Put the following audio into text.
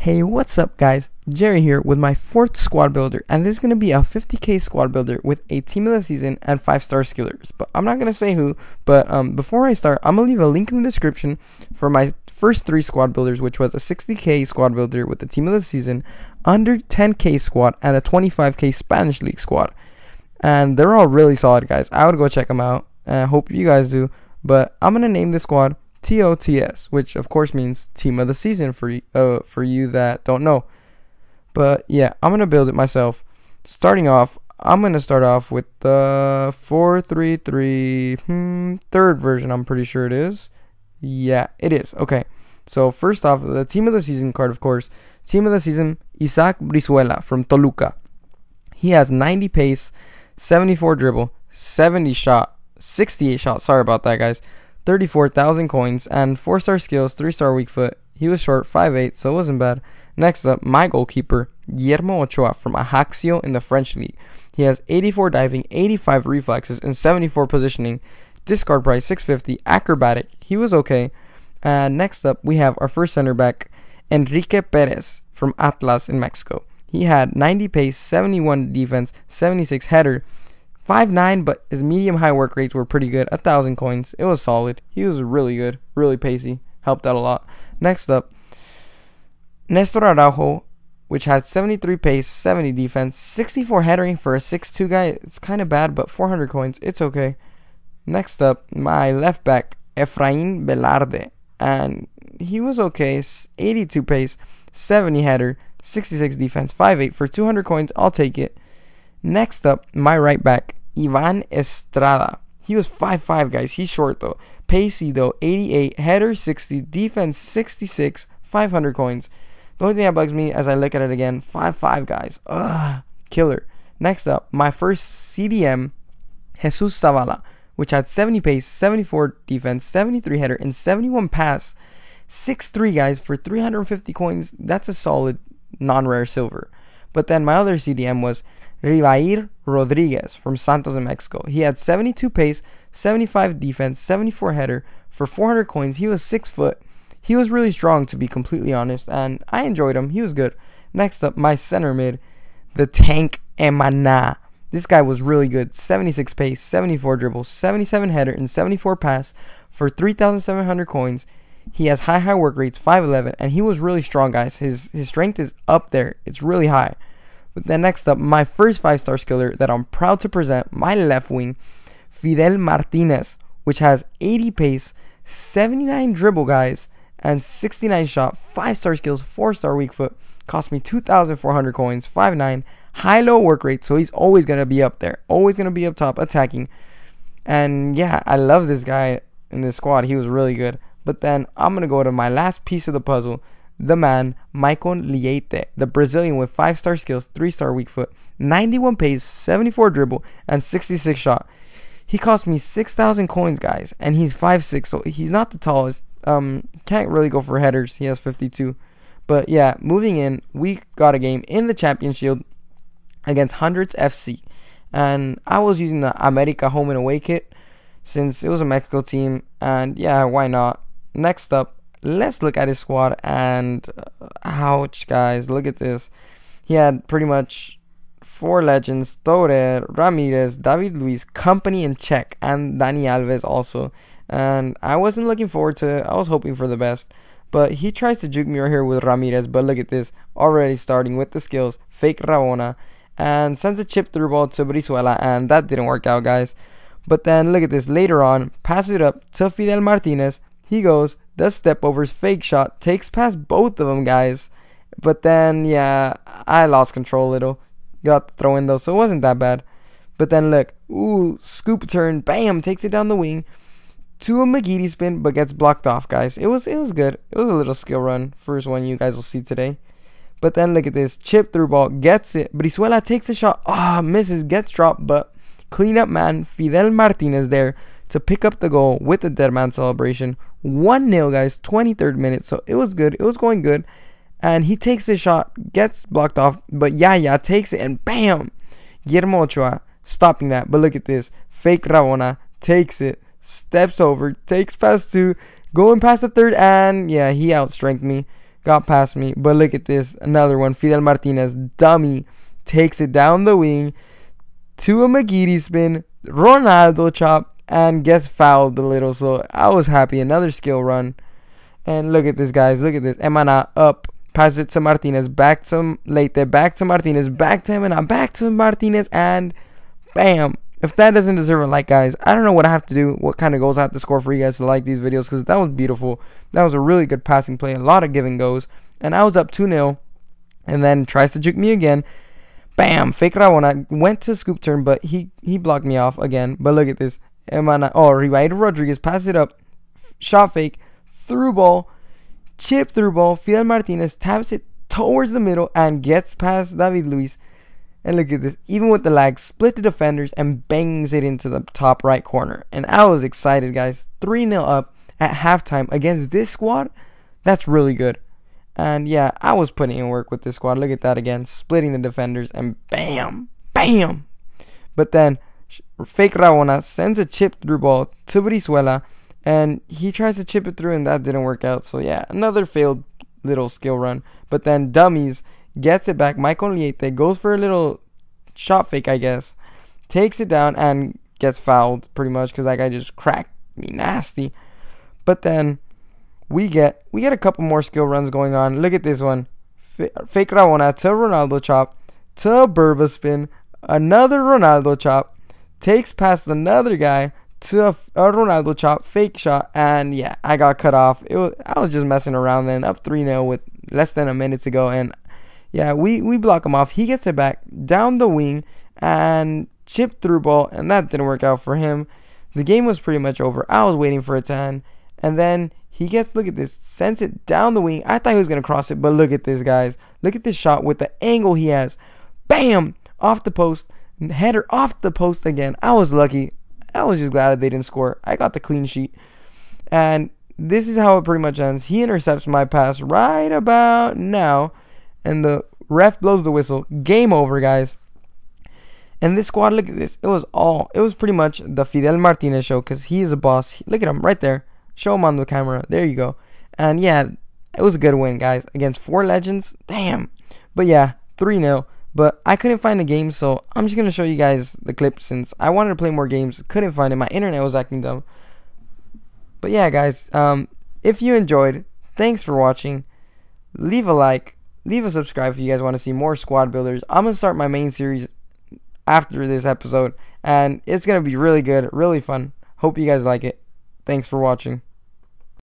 Hey, what's up guys? Jerry here with my 4th squad builder, and this is going to be a 50k squad builder with a team of the season and 5-star skillers. But I'm not going to say who, but before I start, I'm going to leave a link in the description for my first 3 squad builders, which was a 60k squad builder with the team of the season, under 10k squad, and a 25k Spanish League squad. And they're all really solid, guys. I would go check them out, and I hope you guys do. But I'm going to name this squad TOTS, which of course means team of the season for you that don't know. But yeah, I'm gonna build it myself. Starting off, I'm gonna start off with the 4-3-3 third version. I'm pretty sure it is. Yeah, it is. Okay, so first off, the team of the season card, of course. Team of the season, Isaac Brizuela from Toluca. He has 90 pace, 74 dribble, 70 shot, 68 shot. Sorry about that, guys. 34,000 coins and 4-star skills, 3-star weak foot. He was short, 5'8", so it wasn't bad. Next up, my goalkeeper, Guillermo Ochoa from Ajaccio in the French league. He has 84 diving, 85 reflexes, and 74 positioning. Discard price 650, acrobatic. He was okay. And next up, we have our first center back, Enrique Perez from Atlas in Mexico. He had 90 pace, 71 defense, 76 header, 5'9", but his medium-high work rates were pretty good. 1,000 coins. It was solid. He was really good. Really pacey. Helped out a lot. Next up, Nestor Araujo, which had 73 pace, 70 defense, 64 headering for a 6'2 guy. It's kind of bad, but 400 coins. It's okay. Next up, my left back, Efrain Velarde. And he was okay. 82 pace, 70 header, 66 defense, 5'8". For 200 coins, I'll take it. Next up, my right back, Ivan Estrada. He was 5'5", guys. He's short though. Pacey though, 88, header 60, defense 66, 500 coins. The only thing that bugs me as I look at it again, 5'5", guys. Ugh, killer. Next up, my first CDM, Jesus Zavala, which had 70 pace, 74 defense, 73 header, and 71 pass. 6'3", guys, for 350 coins. That's a solid non-rare silver. But then my other CDM was Rivair Rodriguez from Santos in Mexico. He had 72 pace, 75 defense, 74 header for 400 coins. He was 6 foot. He was really strong, to be completely honest, and I enjoyed him. He was good. Next up, my center mid, the Tank Emana. This guy was really good. 76 pace, 74 dribble, 77 header, and 74 pass for 3,700 coins. He has high work rates, 5'11", and he was really strong, guys. His strength is up there. It's really high. But then next up, my first 5-star skiller that I'm proud to present, my left wing, Fidel Martinez, which has 80 pace, 79 dribble, guys, and 69 shot, 5-star skills, 4-star weak foot. Cost me 2,400 coins, 5'9", high-low work rate, so he's always going to be up there. Always going to be up top attacking. And yeah, I love this guy in this squad. He was really good. But then I'm going to go to my last piece of the puzzle, the man, Maicon Leite, the Brazilian with 5-star skills, 3-star weak foot, 91 pace, 74 dribble, and 66 shot. He cost me 6,000 coins, guys, and he's 5'6", so he's not the tallest. Can't really go for headers. He has 52. But yeah, moving in, we got a game in the Champions Shield against Hundreds FC. And I was using the America home and away kit since it was a Mexico team. And yeah, why not? Next up, let's look at his squad, and ouch, guys, look at this. He had pretty much 4 legends: Torre, Ramirez, David Luiz, Company, and Czech, and Dani Alves also. And I wasn't looking forward to it. I was hoping for the best, but he tries to juke me right here with Ramirez. But look at this, already starting with the skills, fake Rabona, and sends a chip through ball to Brizuela, and that didn't work out, guys. But then look at this, later on, passes it up to Fidel Martinez. He goes, does step overs, fake shot, takes past both of them, guys. But then, yeah, I lost control a little. Got the throw in though, so it wasn't that bad. But then look, ooh, scoop turn, bam, takes it down the wing to a McGeady spin, but gets blocked off, guys. It was good. It was a little skill run, first one you guys will see today. But then look at this, chip through ball, gets it. Brizuela takes a shot, misses, gets dropped, but clean up man, Fidel Martinez there to pick up the goal with the dead man celebration. 1-0, guys, 23rd minute, so it was good. It was going good. And he takes the shot, gets blocked off, but Yaya takes it, and bam! Guillermo Ochoa stopping that. But look at this, fake Rabona takes it, steps over, takes past 2, going past the 3rd, and yeah, he outstrengthed me. got past me. But look at this. Another one. Fidel Martinez, dummy, takes it down the wing to a McGeady spin. Ronaldo chop and gets fouled a little. So I was happy. Another skill run. And look at this, guys. Look at this. Emana up. Pass it to Martinez. Back to Leite. Back to Martinez. Back to Emana. Back to Martinez. And bam. If that doesn't deserve a like, guys, I don't know what I have to do, what kind of goals I have to score for you guys to like these videos, because that was beautiful. That was a really good passing play, a lot of give and goes. And I was up 2-0, and then tries to juke me again. Bam, fake Rabona, went to scoop turn, but he blocked me off again. But look at this. Ribeiro Rodriguez, pass it up, shot fake, through ball, chip through ball. Fidel Martinez taps it towards the middle and gets past David Luiz. And look at this, even with the lag, split the defenders and bangs it into the top right corner. And I was excited, guys. 3-0 up at halftime against this squad. That's really good. And yeah, I was putting in work with this squad. Look at that again, splitting the defenders and bam, bam. But then fake Rabona sends a chip through ball to Brizuela, and he tries to chip it through, and that didn't work out. So yeah, another failed little skill run. But then dummies gets it back. Michael Leite goes for a little shot fake, I guess. Takes it down and gets fouled pretty much because that guy just cracked me nasty. But then we get a couple more skill runs going on. Look at this one. Fake Rabona to Ronaldo chop to Burba spin. Another Ronaldo chop. Takes past another guy to a Ronaldo chop. Fake shot. And yeah, I got cut off. I was just messing around then. Up 3-0 with less than a minute to go. And yeah, we block him off. He gets it back down the wing and chip through ball, and that didn't work out for him. The game was pretty much over. I was waiting for it to end, and then he gets, look at this, sends it down the wing. I thought he was going to cross it, but look at this, guys. Look at this shot with the angle he has. Bam! Off the post. Header off the post again. I was lucky. I was just glad they didn't score. I got the clean sheet. And this is how it pretty much ends. He intercepts my pass right about now, and the ref blows the whistle. Game over, guys. And this squad, look at this. It was pretty much the Fidel Martinez show, because he is a boss. Look at him right there. Show him on the camera. There you go. And yeah, it was a good win, guys, against 4 legends. Damn. But yeah, 3-0. But I couldn't find a game, so I'm just going to show you guys the clip since I wanted to play more games. Couldn't find it. My internet was acting dumb. But yeah, guys, if you enjoyed, thanks for watching. Leave a like. Leave a subscribe if you guys want to see more squad builders. I'm going to start my main series after this episode, and it's going to be really good, really fun. Hope you guys like it. Thanks for watching.